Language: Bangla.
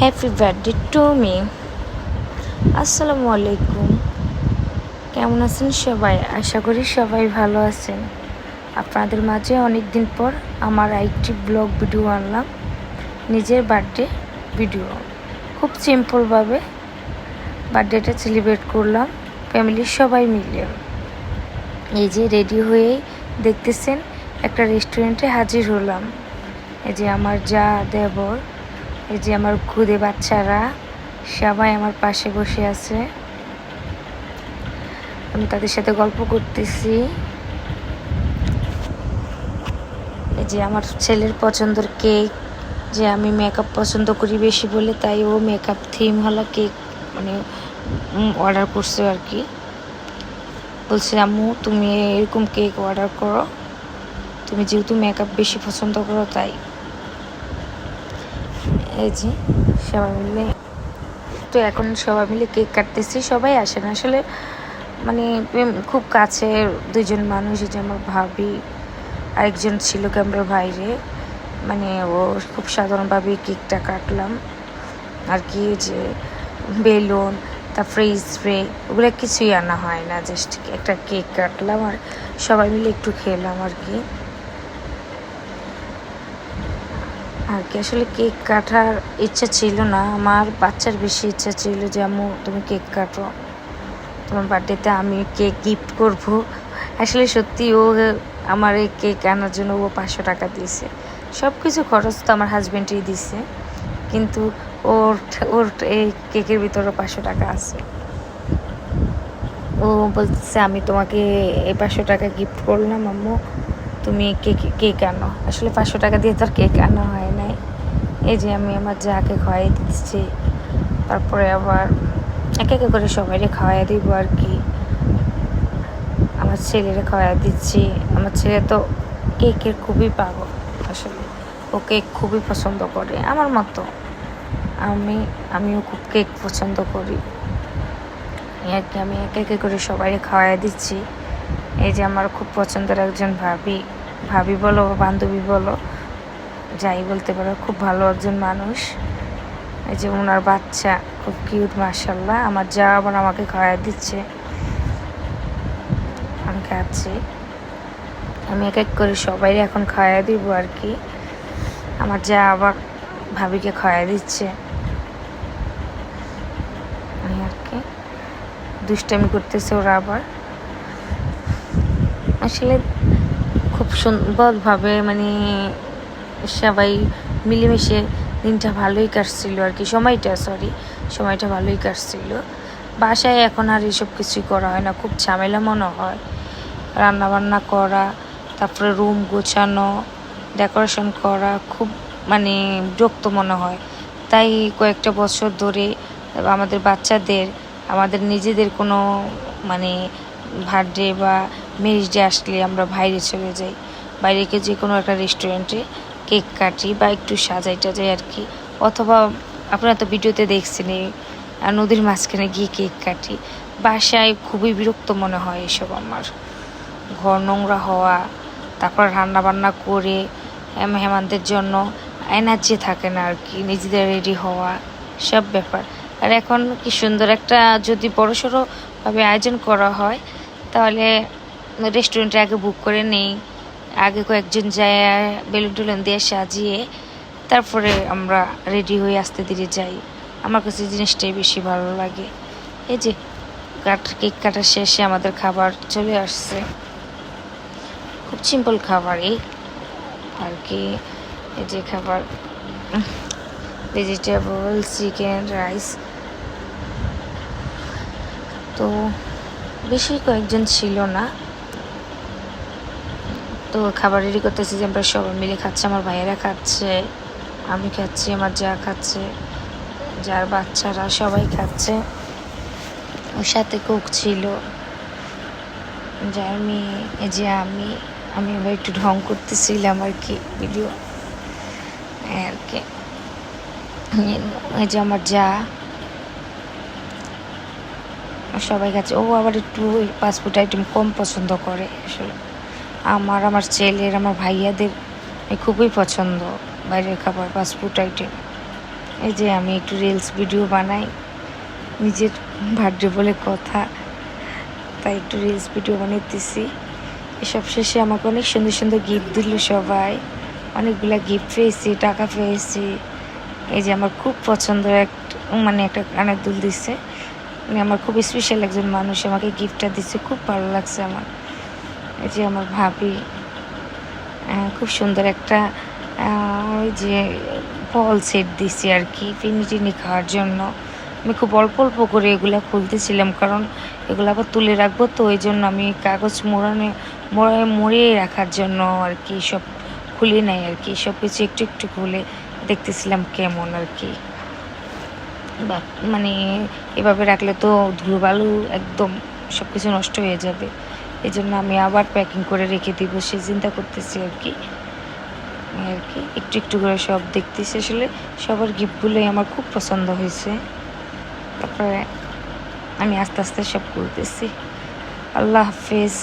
Happy birthday to me. আসসালামু আলাইকুম। কেমন আছেন সবাই? আশা করি সবাই ভালো আছেন। আপনাদের মাঝে অনেক দিন পর আমার আরেকটি ব্লগ ভিডিও আনলাম, নিজের বার্থডে ভিডিও। খুব সিম্পলভাবে বার্থডেটা সেলিব্রেট করলাম ফ্যামিলির সবাই মিলে। এই যে রেডি হয়েই দেখতেছেন একটা রেস্টুরেন্টে হাজির হলাম। এই যে আমার যা, দেবর, এই যে আমার খুদে বাচ্চারা সবাই আমার পাশে বসে আছে। আমি তাদের সাথে গল্প করতেছি। এই যে আমার ছেলের পছন্দের কেক, যে আমি মেকআপ পছন্দ করি বেশি বলে, তাই ও মেকআপ থিম হলো কেক মানে অর্ডার করছে আর কি। বলছে আম্মু তুমি এরকম কেক অর্ডার করো, তুমি যেহেতু মেকআপ বেশি পছন্দ করো তাই। এই যে সবাই মিলে, তো এখন সবাই মিলে কেক কাটতেছি। সবাই আসেন আসলে, মানে খুব কাছের দুইজন মানুষ, যে আমার ভাবি, আরেকজন ছিল ক্যামেরার বাইরে। মানে ও খুব সাধারণভাবে কেকটা কাটলাম আর কি। যে বেলুন, তারপরে স্প্রে, ওগুলো কিছুই আনা হয় না, জাস্ট একটা কেক কাটলাম আর সবাই মিলে একটু খেলাম আর কি। আসলে কেক কাটার ইচ্ছা ছিল না, আমার বাচ্চার বেশি ইচ্ছা ছিল যে আম্মু তুমি কেক কাটো, তোমার বার্থডেতে আমি কেক গিফট করব। আসলে সত্যি ও আমার এই কেক আনার জন্য ও 500 টাকা দিয়েছে। সব কিছু খরচ তো আমার হাজব্যান্ডই দিছে, কিন্তু ওর ওর এই কেকের ভিতরে 500 টাকা আছে। ও বলতেছে আমি তোমাকে এই 500 টাকা গিফট করলাম আম্মু, তুমি কেক আনো। আসলে 500 টাকা দিয়ে তো আর কেক আনা হয় নাই। এই যে আমি আমার যাকে খাওয়াই দিচ্ছি, তারপরে আবার একে একে করে সবাইকে খাওয়াই দিব আর কি। আমার ছেলেরা খাওয়াই দিচ্ছি। আমার ছেলে তো কেকের খুবই পাগল, আসলে ও কেক খুবই পছন্দ করে আমার মতো। আমিও খুব কেক পছন্দ করি আর কি। আমি একে একে করে সবাই খাওয়াই দিচ্ছি। এই যে আমার খুব পছন্দের একজন ভাবি বলো বা বান্ধবী বলো, যাই বলতে পারো, খুব ভালো একজন মানুষ। এই যে ওনার বাচ্চা খুব কিউট মাশাআল্লাহ। আমার যা আবার আমাকে খাওয়াই দিচ্ছে, আমি খাচ্ছি। আমি এক এক করে সবাই এখন খাওয়াই দিব আর কি। আমার যা আবার ভাবিকে খাওয়াই দিচ্ছে আর কি। দুষ্টামি করতেছে ওরা আবার। আসলে খুব সুন্দরভাবে মানে সবাই মিলেমিশে দিনটা ভালোই কাটছিল আর কি। সময়টা ভালোই কাটছিল। বাসায় এখন আর এসব কিছুই করা হয় না, খুব ঝামেলা মনে হয় রান্নাবান্না করা, তারপরে রুম গোছানো, ডেকোরেশন করা, খুব মানে বিরক্ত মনে হয়। তাই কয়েকটা বছর ধরে আমাদের বাচ্চাদের, আমাদের নিজেদের কোনো মানে বার্থডে বা ম্যারেজ ডে আসলে আমরা বাইরে চলে যাই, বাইরে গিয়ে যে কোনো একটা রেস্টুরেন্টে কেক কাটি বা একটু সাজাই টাজাই আর কি। অথবা আপনারা তো ভিডিওতে দেখছেন নদীর মাঝখানে গিয়ে কেক কাটি। বাসায় খুবই বিরক্ত মনে হয় এসব আমার। ঘর নোংরা হওয়া, তারপর রান্না বান্না করে মেহমানদের জন্য এনার্জি থাকে না আর কি, নিজেদের রেডি হওয়া সব ব্যাপার। আর এখন কি সুন্দর একটা যদি বড়সড়ভাবে আয়োজন করা হয়, তাহলে রেস্টুরেন্টে আগে বুক করে নেই, আগে কয়েকজন যায় বেলুন টেলুন দিয়ে সাজিয়ে তারপরে আমরা রেডি হয়ে আস্তে ধীরে যাই। আমার কাছে জিনিসটাই বেশি ভালো লাগে। এই যে কেক কাটার শেষে আমাদের খাবার চলে আসছে, খুব সিম্পল খাবার এই আর কি। এই যে খাবার, ভেজিটেবল, চিকেন, রাইস। তো বেশি কয়েকজন ছিল না, তো খাবার রেডি করতেছি যে আমরা সবাই মিলে খাচ্ছি। আমার ভাইয়েরা খাচ্ছে, আমি খাচ্ছি, আমার যা খাচ্ছে, যার বাচ্চারা সবাই খাচ্ছে। ওর সাথে কুক ছিল যার মেয়ে। এই যে আমি আবার একটু ঢং করতেছিলাম আর কি ভিডিও আর কি। এই যে আমার যা সবাই খাচ্ছে। ও আবার একটু ফাস্টফুড আইটেম কম পছন্দ করে আসলে। আমার ছেলের, আমার ভাইয়াদের খুবই পছন্দ বাইরের খাবার, ফাস্টফুড আইটেম। এই যে আমি একটু রিলস ভিডিও বানাই, নিজের বার্থডে বলে কথা, তাই একটু রিলস ভিডিও বানাইতেছি। এসব শেষে আমাকে অনেক সুন্দর সুন্দর গিফট দিল সবাই, অনেকগুলা গিফট পেয়েছি, টাকা পেয়েছি। এই যে আমার খুব পছন্দের একটা কানের দুল দিচ্ছে, মানে আমার খুব স্পেশাল একজন মানুষ আমাকে গিফটটা দিচ্ছে, খুব ভালো লাগছে আমার। এই যে আমার ভাবি খুব সুন্দর একটা ওই যে ফল সেট দিছি আর কি, চিনি টিনি খাওয়ার জন্য। আমি খুব অল্প অল্প করে এগুলো খুলতেছিলাম, কারণ এগুলো আবার তুলে রাখবো, তো ওই জন্য আমি কাগজ মুড়িয়ে রাখার জন্য আর কি সব খুলি নাই আর কি, সব কিছু একটু একটু খুলে দেখতেছিলাম কেমন আর কি। বা মানে এভাবে রাখলে তো ধুলোবালু একদম সব কিছু নষ্ট হয়ে যাবে, এই জন্য আমি আবার প্যাকিং করে রেখে দিব, সে চিন্তা করতেছি আর কি। একটু একটু করে সব দেখতেছি, আসলে সবার গিফটগুলোই আমার খুব পছন্দ হয়েছে। তারপরে আমি আস্তে আস্তে সব করতেছি। আল্লাহ হাফেজ।